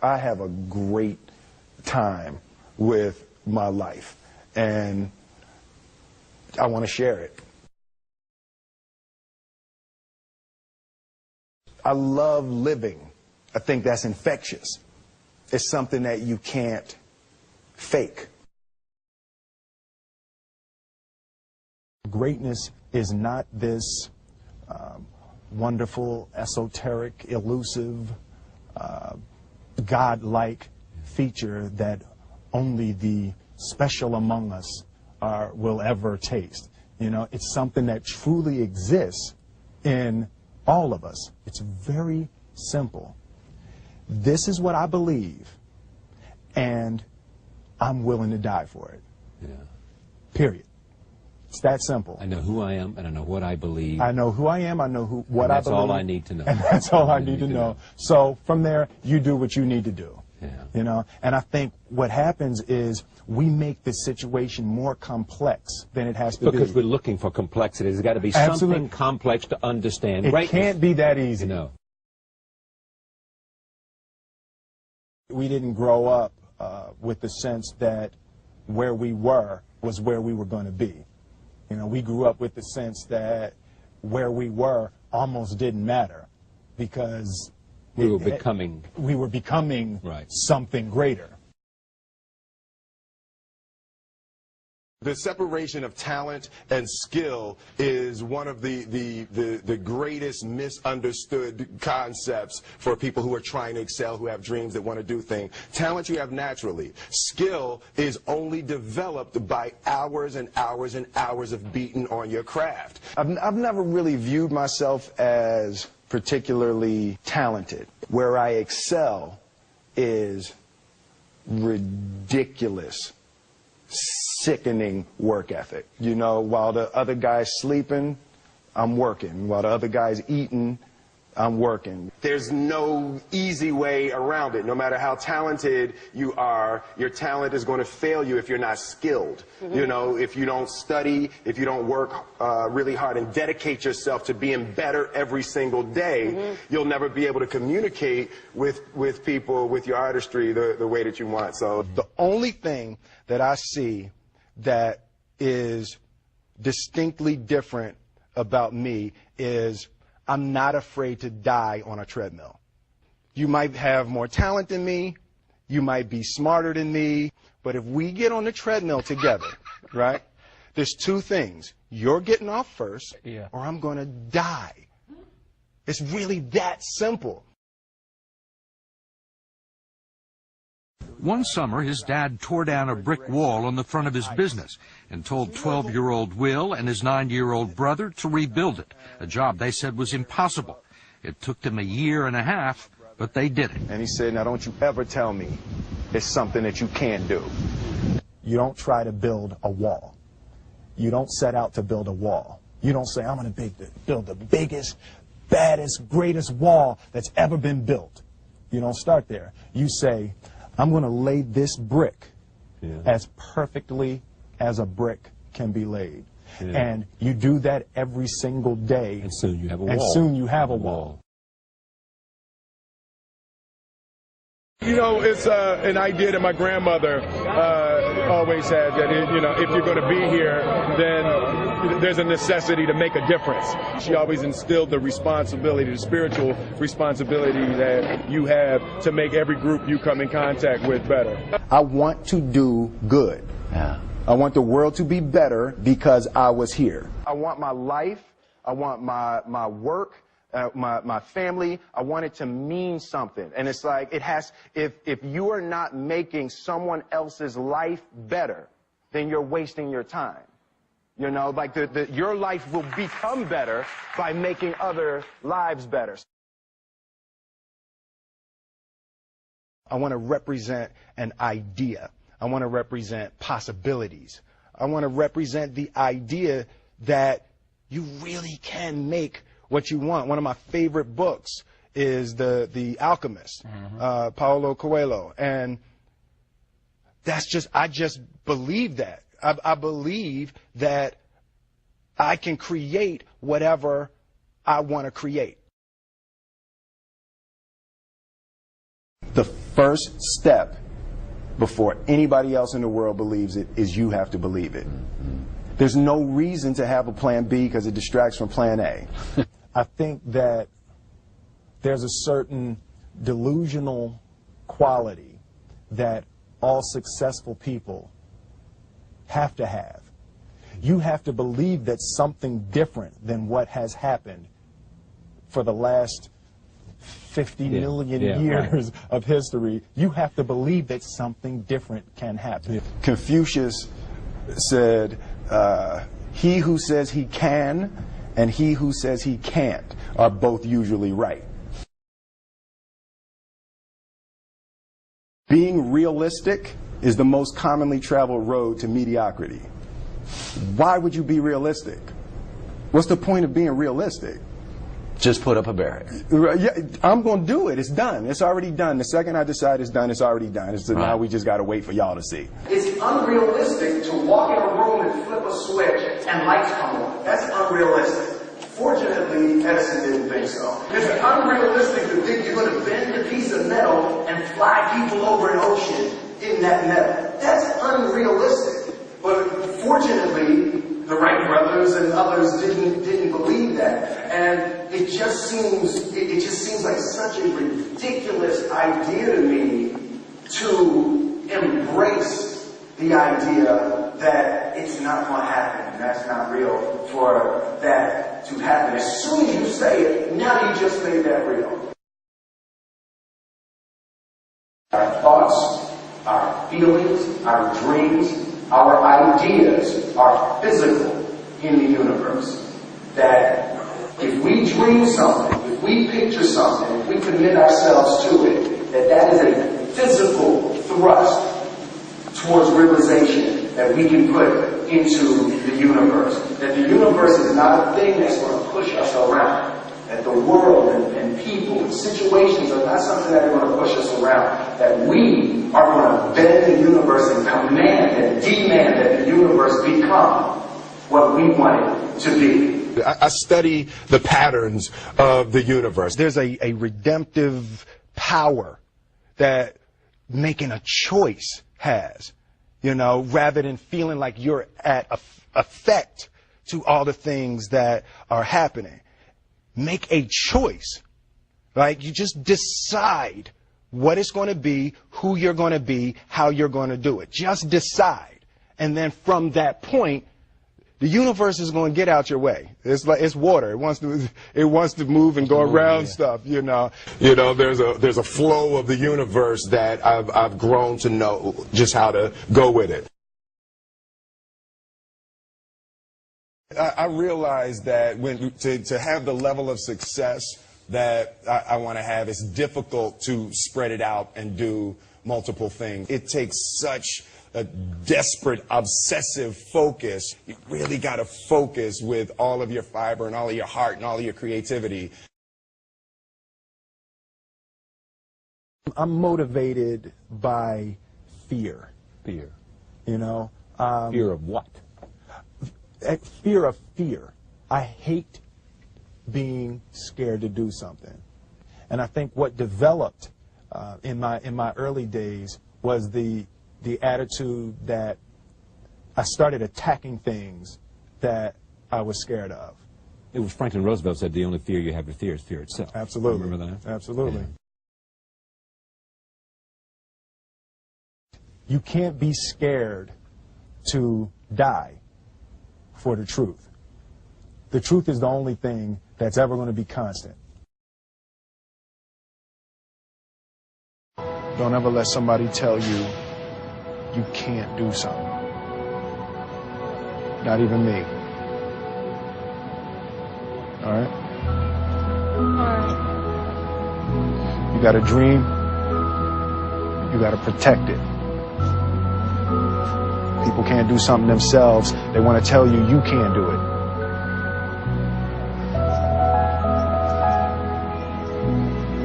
I have a great time with my life, and I want to share it. I love living. I think that's infectious. It's something that you can't fake. Greatness is not this wonderful, esoteric, elusive, God-like feature that only the special among us will ever taste. You know, it's something that truly exists in all of us. It's very simple. This is what I believe, and I'm willing to die for it. Yeah. Period. It's that simple. I know who I am, and I know what I believe. I know who I am, I know what I believe. That's all I need to know. And that's all I need to know. So from there, you do what you need to do. Yeah. You know, and I think what happens is we make the situation more complex than it has to be. Because we're looking for complexity. There's got to be something complex to understand. It can't be that easy. No. We didn't grow up with the sense that where we were was where we were going to be. You know, we grew up with the sense that where we were almost didn't matter because we were becoming right. Something greater. The separation of talent and skill is one of the greatest misunderstood concepts for people who are trying to excel, who have dreams that want to do things. Talent you have naturally. Skill is only developed by hours and hours and hours of beating on your craft. I've never really viewed myself as particularly talented. Where I excel is ridiculous, sickening work ethic. You know, while the other guy's sleeping, I'm working. While the other guy's eating, I'm working. There's no easy way around it. No matter how talented you are, your talent is going to fail you if you're not skilled. Mm-hmm. You know, if you don't study, if you don't work really hard and dedicate yourself to being better every single day, mm-hmm. you'll never be able to communicate with people, with your artistry, the way that you want. So the only thing that I see that is distinctly different about me is I'm not afraid to die on a treadmill. You might have more talent than me, you might be smarter than me, but if we get on the treadmill together, right, there's two things. You're getting off first, or I'm going to die. It's really that simple. One summer, his dad tore down a brick wall on the front of his business and told 12-year-old Will and his 9-year-old brother to rebuild it, a job they said was impossible. It took them 1.5 years, but they did it. And he said, now don't you ever tell me it's something that you can't do. You don't try to build a wall. You don't set out to build a wall. You don't say, I'm going to build the biggest, baddest, greatest wall that's ever been built. You don't start there. You say, I'm going to lay this brick as perfectly as a brick can be laid. Yeah. And you do that every single day. And soon you have a wall. And soon you have a wall. You know, it's an idea that my grandmother always had, that, you know, if you're going to be here, then there's a necessity to make a difference. She always instilled the responsibility, the spiritual responsibility that you have to make every group you come in contact with better. I want to do good. Yeah. I want the world to be better because I was here. I want my life, I want my work, my family, I want it to mean something. And it's like, it has, if you are not making someone else's life better, then you're wasting your time. You know, like your life will become better by making other lives better. I want to represent an idea. I want to represent possibilities. I want to represent the idea that you really can make what you want. One of my favorite books is The Alchemist, Paulo Coelho, and I just believe that. I believe that I can create whatever I want to create. The first step before anybody else in the world believes it is you have to believe it. There's no reason to have a plan B because it distracts from plan A. I think that there's a certain delusional quality that all successful people have to have. You have to believe that something different than what has happened for the last 50 million years of history. You have to believe that something different can happen. Confucius said, he who says he can and he who says he can't are both usually right. Being realistic is the most commonly traveled road to mediocrity. Why would you be realistic? What's the point of being realistic? Just put up a barrier. Yeah, I'm going to do it. It's done. It's already done. The second I decide it's done, it's already done. So now we just got to wait for y'all to see. It's unrealistic to walk in a room and flip a switch and lights come on. That's unrealistic. Fortunately, Edison didn't think so. It's unrealistic to think you're going to bend a piece of metal and fly people over an ocean in that metal. That's unrealistic. But fortunately, the Wright brothers and others didn't believe that. And it just seems like such a ridiculous idea to me to embrace the idea that it's not going to happen and that's not real for that to happen. As soon as you say it, now you just made that real. Our thoughts, our feelings, our dreams, our ideas are physical in the universe. That if we dream something, if we picture something, if we commit ourselves to it, that is a physical thrust towards realization that we can put into the universe. That the universe is not a thing that's going to push us around. That the world and people and situations are not something that are going to push us around. That we are going to bend the universe and command and demand that the universe become what we want it to be. I study the patterns of the universe. There's a redemptive power that making a choice has, you know, rather than feeling like you're at effect to all the things that are happening. Make a choice, right? You just decide what it's going to be, who you're going to be, how you're going to do it. Just decide. And then from that point, the universe is going to get out your way. It's like it's water. It wants to move and go around stuff, you know. You know, there's a flow of the universe that I've grown to know just how to go with it. I realize that to have the level of success that I want to have, it's difficult to spread it out and do multiple things. It takes such a desperate, obsessive focus. You really got to focus with all of your fiber and all of your heart and all of your creativity. I'm motivated by fear. Fear. You know? Fear of what? Fear of fear. I hate being scared to do something. And I think what developed in my early days was the attitude that I started attacking things that I was scared of. It was Franklin Roosevelt said the only fear you have to fear is fear itself. Absolutely. Remember that? Absolutely. Yeah. You can't be scared to die for the truth. The truth is the only thing that's ever going to be constant. Don't ever let somebody tell you you can't do something. Not even me. All right? You got a dream. You got to protect it. People can't do something themselves. They want to tell you you can't do it.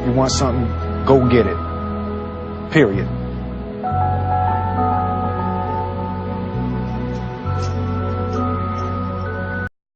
You want something, go get it. Period.